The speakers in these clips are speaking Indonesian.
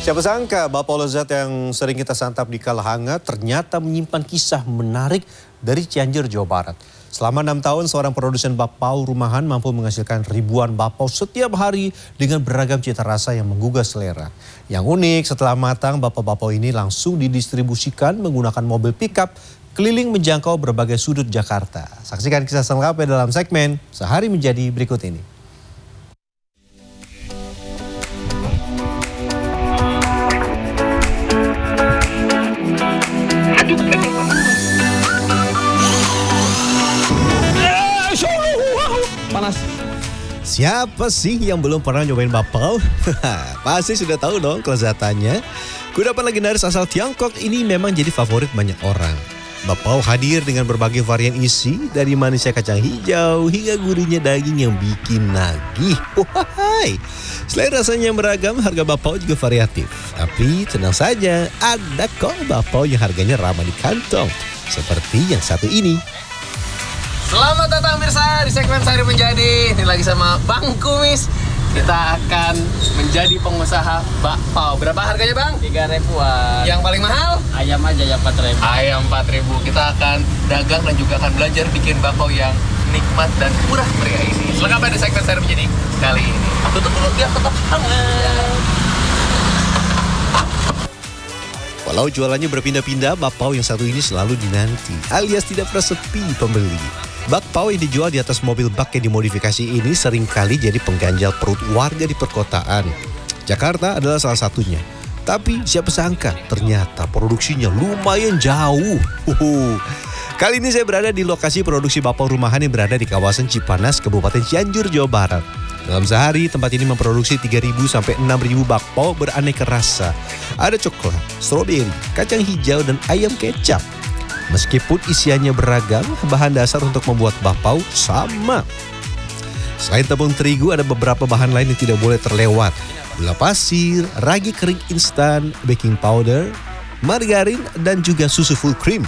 Siapa sangka bapau lezat yang sering kita santap di kala hangat ternyata menyimpan kisah menarik dari Cianjur, Jawa Barat. Selama 6 tahun seorang produsen bapau rumahan mampu menghasilkan ribuan bapau setiap hari dengan beragam cita rasa yang menggugah selera. Yang unik, setelah matang bapau-bapau ini langsung didistribusikan menggunakan mobil pickup keliling menjangkau berbagai sudut Jakarta. Saksikan kisah selengkapnya dalam segmen Sehari Menjadi berikut ini. Panas. Siapa sih yang belum pernah nyobain bapau? Pasti sudah tahu dong kelezatannya. Kudapan legendaris asal Tiongkok ini memang jadi favorit banyak orang. Bapau hadir dengan berbagai varian isi, dari manisnya kacang hijau hingga gurihnya daging yang bikin nagih. Wahai. Selain rasanya yang beragam, harga bapau juga variatif. Tapi tenang saja, ada kok bapau yang harganya ramah di kantong. Seperti yang satu ini. Selamat datang Mirsa di segmen Sehari Menjadi. Ini lagi sama Bang Kumis. Kita akan menjadi pengusaha bakpao. Berapa harganya Bang? 3 ribuan. Yang paling mahal? Ayam aja yang 4 ribu. Ayam 4.000. Kita akan dagang dan juga akan belajar bikin bakpao yang nikmat dan murah meriah ini. Selengkapnya di segmen Sehari Menjadi kali ini. Tutup dulu biar tetap hangat. Walau jualannya berpindah-pindah, bakpao yang satu ini selalu dinanti, alias tidak pernah sepi pembeli. Bakpao yang dijual di atas mobil bak yang dimodifikasi ini seringkali jadi pengganjal perut warga di perkotaan. Jakarta adalah salah satunya. Tapi siapa sangka ternyata produksinya lumayan jauh. Kali ini saya berada di lokasi produksi bapau rumahan yang berada di kawasan Cipanas, Kabupaten Cianjur, Jawa Barat. Dalam sehari, tempat ini memproduksi 3.000 sampai 6.000 bakpao beraneka rasa. Ada coklat, stroberi, kacang hijau, dan ayam kecap. Meskipun isiannya beragam, bahan dasar untuk membuat bapau sama. Selain tepung terigu, ada beberapa bahan lain yang tidak boleh terlewat. Gula pasir, ragi kering instan, baking powder, margarin, dan juga susu full cream.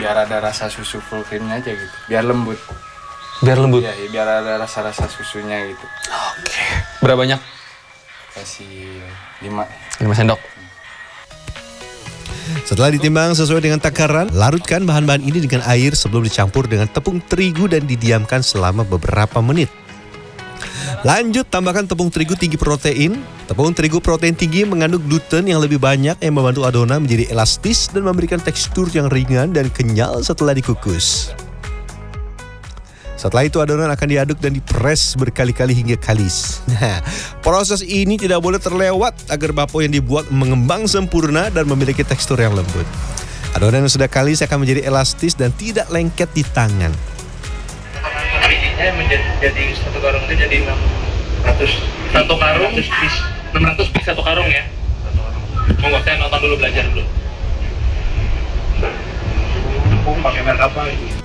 Biar ada rasa susu full creamnya aja gitu, biar lembut. Biar lembut? Iya, biar ada rasa-rasa susunya gitu. Oke. Berapa banyak? Kasih 5 sendok. Setelah ditimbang sesuai dengan takaran, larutkan bahan-bahan ini dengan air sebelum dicampur dengan tepung terigu dan didiamkan selama beberapa menit. Lanjut, tambahkan tepung terigu tinggi protein. Tepung terigu protein tinggi mengandung gluten yang lebih banyak yang membantu adonan menjadi elastis dan memberikan tekstur yang ringan dan kenyal setelah dikukus. Setelah itu adonan akan diaduk dan dipres berkali-kali hingga kalis. Nah, proses ini tidak boleh terlewat agar bapau yang dibuat mengembang sempurna dan memiliki tekstur yang lembut. Adonan yang sudah kalis akan menjadi elastis dan tidak lengket di tangan. Bijinya menjadi satu karung itu jadi 600. Satu karung 600 piece satu karung ya. Monggo saya nonton dulu, belajar dulu. Tepung pakai merek apa itu?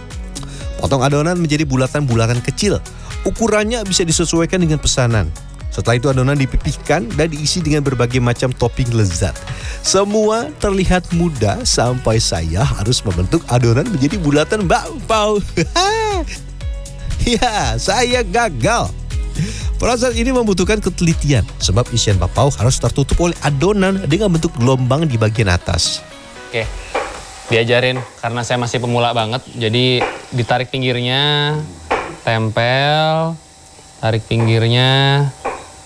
Potong adonan menjadi bulatan-bulatan kecil. Ukurannya bisa disesuaikan dengan pesanan. Setelah itu adonan dipipihkan dan diisi dengan berbagai macam topping lezat. Semua terlihat mudah sampai saya harus membentuk adonan menjadi bulatan bakpao. Ya, saya gagal. Proses ini membutuhkan ketelitian sebab isian bakpao harus tertutup oleh adonan dengan bentuk gelombang di bagian atas. Oke. Diajarin karena saya masih pemula banget. Jadi ditarik pinggirnya, tempel, tarik pinggirnya,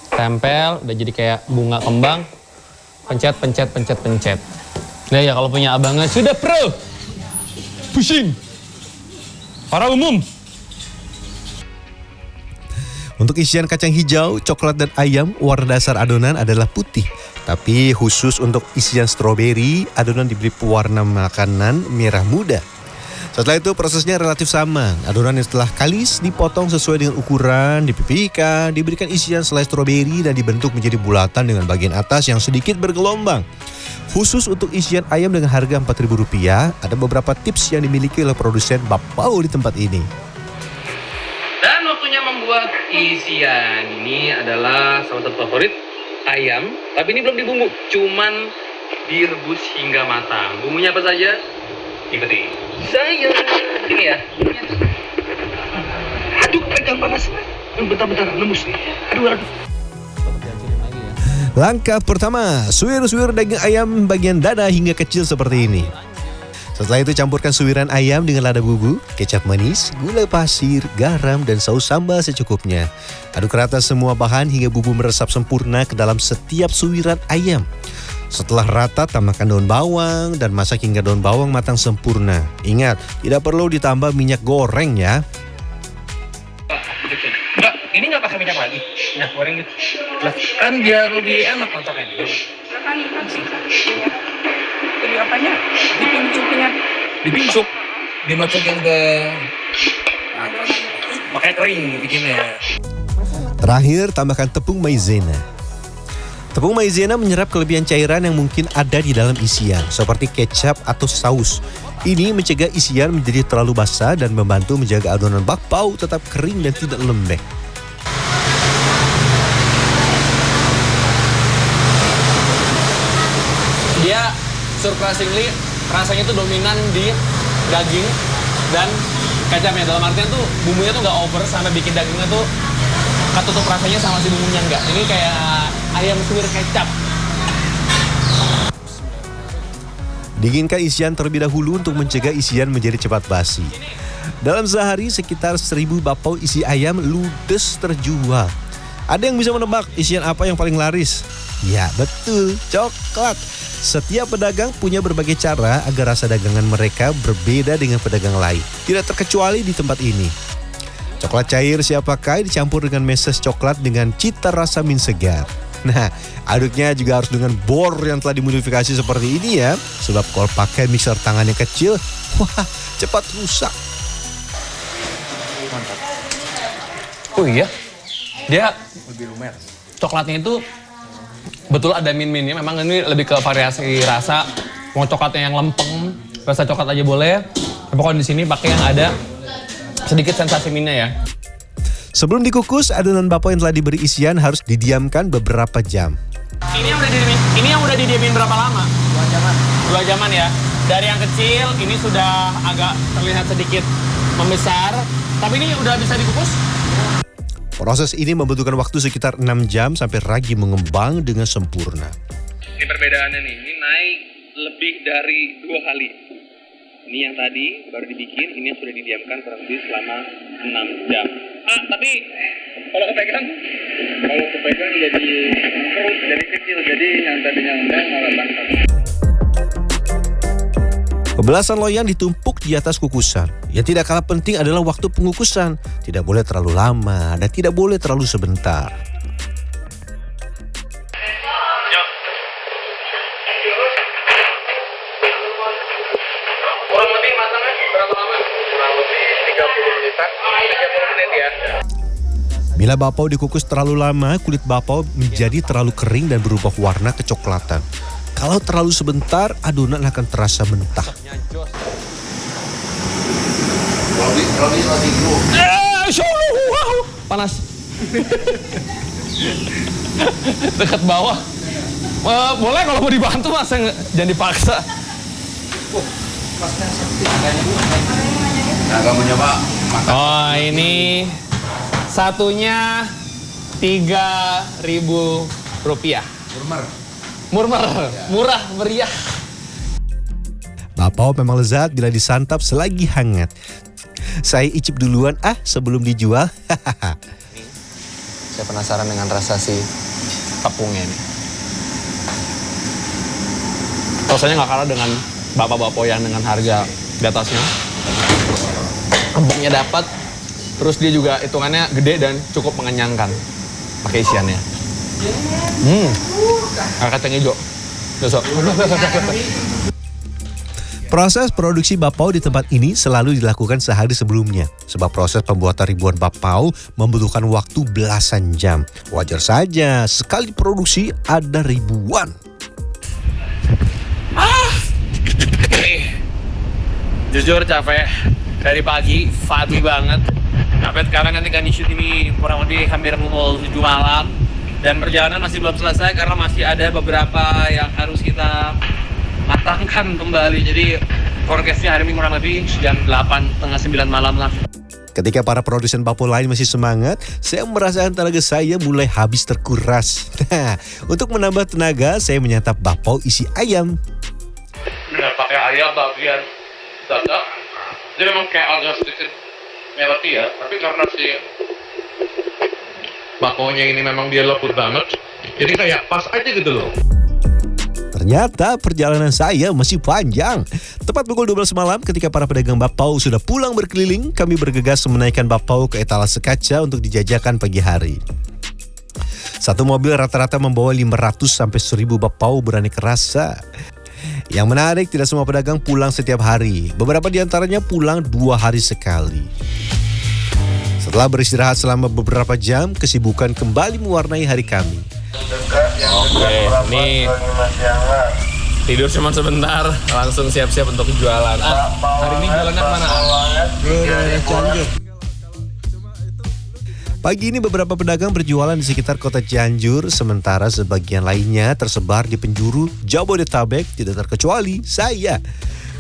tempel, udah jadi kayak bunga kembang. Pencet, pencet, pencet, pencet. Nah ya kalau punya abangnya sudah pro. Pusing. Para umum. Untuk isian kacang hijau, coklat, dan ayam, warna dasar adonan adalah putih. Tapi khusus untuk isian stroberi, adonan diberi pewarna makanan merah muda. Setelah itu prosesnya relatif sama. Adonan yang setelah kalis dipotong sesuai dengan ukuran, dipipihkan, diberikan isian selai stroberi dan dibentuk menjadi bulatan dengan bagian atas yang sedikit bergelombang. Khusus untuk isian ayam dengan harga Rp4.000, ada beberapa tips yang dimiliki oleh produsen bapau di tempat ini. Dan waktunya membuat isian. Ini adalah salah satu favorit ayam, tapi ini belum dibumbu, cuman direbus hingga matang. Bumbunya apa saja? Ikuti saya. Ini ya. Aduh, pegang panas. Bentar, lemus nih. Aduh. Langkah pertama, suwir-suwir daging ayam bagian dada hingga kecil seperti ini. Setelah itu campurkan suwiran ayam dengan lada bumbu, kecap manis, gula pasir, garam, dan saus sambal secukupnya. Aduk rata semua bahan hingga bumbu meresap sempurna ke dalam setiap suwiran ayam. Setelah rata, tambahkan daun bawang dan masak hingga daun bawang matang sempurna. Ingat, tidak perlu ditambah minyak goreng ya. Enggak, ini nggak pakai minyak lagi. Minyak goreng gitu. Lah, kan biar lebih enak mantapnya dulu. Jadi apanya? Dipincuknya. Dipincuk, dimasukin ke pakai kering bikinnya. Terakhir, tambahkan tepung maizena. Tepung maizena menyerap kelebihan cairan yang mungkin ada di dalam isian, seperti kecap atau saus. Ini mencegah isian menjadi terlalu basah dan membantu menjaga adonan bakpao tetap kering dan tidak lembek. Dia surprisingly rasanya tuh dominan di daging dan kecapnya. Dalam artian tuh bumbunya tuh nggak over sampai bikin dagingnya tuh ketutup rasanya sama si bumbunya enggak. Ini kayak ayam suwir kecap. Dinginkan isian terlebih dahulu untuk mencegah isian menjadi cepat basi. Dalam sehari sekitar 1000 bakpao isi ayam ludes terjual. Ada yang bisa menebak isian apa yang paling laris? Ya betul, coklat. Setiap pedagang punya berbagai cara agar rasa dagangan mereka berbeda dengan pedagang lain. Tidak terkecuali di tempat ini. Coklat cair siap pakai dicampur dengan meses coklat dengan cita rasa min segar. Nah, aduknya juga harus dengan bor yang telah dimodifikasi seperti ini ya. Sebab kalau pakai mixer tangan yang kecil, wah cepat rusak. Oh iya, dia lebih lumer. Coklatnya itu betul ada min-minnya. Memang ini lebih ke variasi rasa. Mau coklatnya yang lempeng, rasa coklat aja boleh. Tapi kalau di sini pakai yang ada sedikit sensasi minnya ya. Sebelum dikukus, adonan bakpao yang telah diberi isian harus didiamkan beberapa jam. Ini yang udah didiamin berapa lama? 2 jaman ya. Dari yang kecil, ini sudah agak terlihat sedikit membesar. Tapi ini udah bisa dikukus? Proses ini membutuhkan waktu sekitar 6 jam sampai ragi mengembang dengan sempurna. Ini perbedaannya nih, ini naik lebih dari 2 kali. Ini yang tadi baru dibikin, ini yang sudah didiamkan kurang lebih selama 6 jam. Tapi kalau kepegang jadi kerut, jadi kecil, jadi yang tadinya enggak malah basah. Kebelasan loyang ditumpuk di atas kukusan. Yang tidak kalah penting adalah waktu pengukusan. Tidak boleh terlalu lama dan tidak boleh terlalu sebentar. Kurang lebih matangnya berapa lama? Kurang lebih 30 menitan, 30 menit ya. Bila bakpao dikukus terlalu lama, kulit bakpao menjadi terlalu kering dan berubah warna kecoklatan. Kalau terlalu sebentar, adonan akan terasa mentah. Panas. Dekat bawah. Boleh kalau mau dibantu mas, jangan dipaksa. Nah, kamu nyoba makan. Oh ini satunya 3.000 rupiah. Murmer, murah, meriah. Bakpao memang lezat bila disantap selagi hangat. Saya icip duluan sebelum dijual. Saya penasaran dengan rasa si tepungnya ini. Rasanya nggak kalah dengan bakpao yang dengan harga di atasnya. Empuknya dapat, terus dia juga hitungannya gede dan cukup mengenyangkan pakai isiannya. Kacang hijau. Proses produksi bakpao di tempat ini selalu dilakukan sehari sebelumnya. Sebab proses pembuatan ribuan bakpao membutuhkan waktu belasan jam. Wajar saja, sekali produksi ada ribuan. Jujur capek dari pagi banget. Sampai sekarang nanti kan shoot ini kurang lebih hampir pukul 7 malam. Dan perjalanan masih belum selesai karena masih ada beberapa yang harus kita matangkan kembali. Jadi forecastnya hari ini kurang lebih jam 8, setengah 9 malam lah. Ketika para produsen bakpao lain masih semangat, saya merasakan tenaga saya mulai habis terkuras. Nah, untuk menambah tenaga, saya menyantap bakpao isi ayam. Bener, pakai ayam bagian dada. Jadi memang kayak agak sedikit melati ya, tapi karena si bakpaunya ini memang dia lembut banget, jadi kayak pas aja gitu loh. Ternyata perjalanan saya masih panjang. Tepat pukul 12 malam ketika para pedagang bakpao sudah pulang berkeliling, kami bergegas menaikkan bakpao ke etalase kaca untuk dijajakan pagi hari. Satu mobil rata-rata membawa 500 sampai 1000 bakpao beraneka rasa. Yang menarik, tidak semua pedagang pulang setiap hari. Beberapa di antaranya pulang 2 hari sekali. Setelah beristirahat selama beberapa jam, kesibukan kembali mewarnai hari kami. Oke, nih tidur cuma sebentar, langsung siap-siap untuk jualan. Hari ini jualannya kemana? Pagi ini beberapa pedagang berjualan di sekitar kota Cianjur, sementara sebagian lainnya tersebar di penjuru Jabodetabek, tidak terkecuali saya.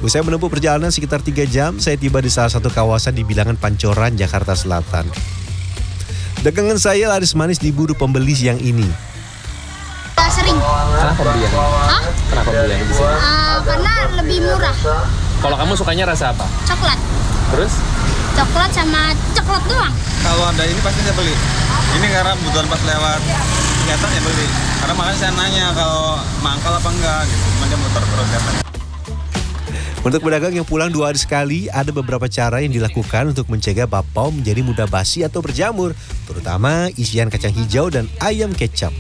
Usai menempuh perjalanan sekitar 3 jam, saya tiba di salah satu kawasan di bilangan Pancoran, Jakarta Selatan. Dagangan saya laris manis diburu pembeli siang ini. Sering. Kenapa beli yang ini? Hah? Kenapa beli yang di sini? Karena lebih murah. Kalau kamu sukanya rasa apa? Coklat. Terus? Coklat sama coklat doang. Kalau ada ini pasti saya beli. Ini karena kebetulan pas lewat kelihatan ya beli. Karena makanya saya nanya kalau mangkal apa enggak gitu. Cuma dia muter terus katanya. Untuk pedagang yang pulang 2 hari sekali, ada beberapa cara yang dilakukan untuk mencegah bakpao menjadi mudah basi atau berjamur, terutama isian kacang hijau dan ayam kecap.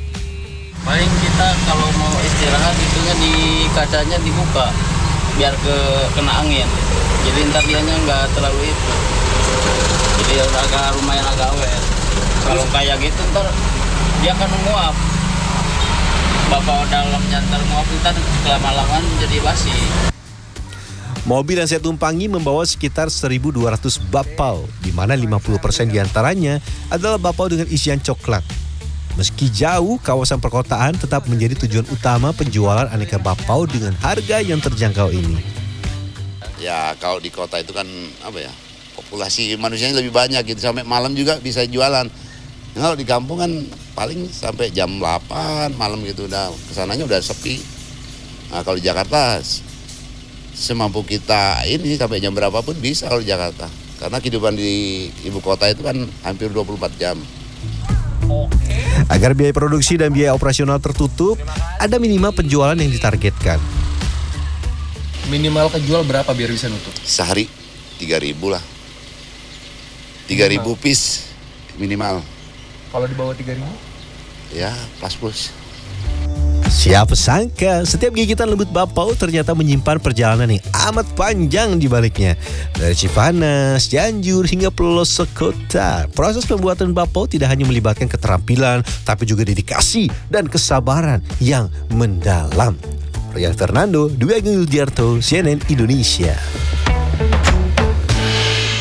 Paling kita kalau mau istirahat itunya di kacanya dibuka biar kena angin. Jadi ntar dianya nggak terlalu itu. Jadi lumayan agak awet. Kalau kayak gitu ntar dia akan menguap. Bakpao dalamnya ntar menguap, ntar lama-lama jadi basi. Mobil yang saya tumpangi membawa sekitar 1.200 bakpao, di mana 50% diantaranya adalah bakpao dengan isian coklat. Meski jauh, kawasan perkotaan tetap menjadi tujuan utama penjualan aneka bakpao dengan harga yang terjangkau ini. Ya kalau di kota itu kan apa ya, populasi manusianya lebih banyak gitu, sampai malam juga bisa jualan. Nah, kalau di kampung kan paling sampai jam 8 malam gitu, udah kesananya udah sepi. Nah kalau di Jakarta semampu kita ini sampai jam berapapun bisa kalau di Jakarta. Karena kehidupan di ibu kota itu kan hampir 24 jam. Agar biaya produksi dan biaya operasional tertutup, ada minimal penjualan yang ditargetkan. Minimal kejual berapa biar bisa nutup? Sehari 3.000 lah. 3.000 piece minimal. Kalau di bawah 3.000? Ya plus. Siapa sangka setiap gigitan lembut bakpao ternyata menyimpan perjalanan yang amat panjang di baliknya. Dari Cipanas, Cianjur hingga pelosok kota. Proses pembuatan bakpao tidak hanya melibatkan keterampilan, tapi juga dedikasi dan kesabaran yang mendalam. Rian Fernando, Dwi Agung Yuldiarto, CNN Indonesia.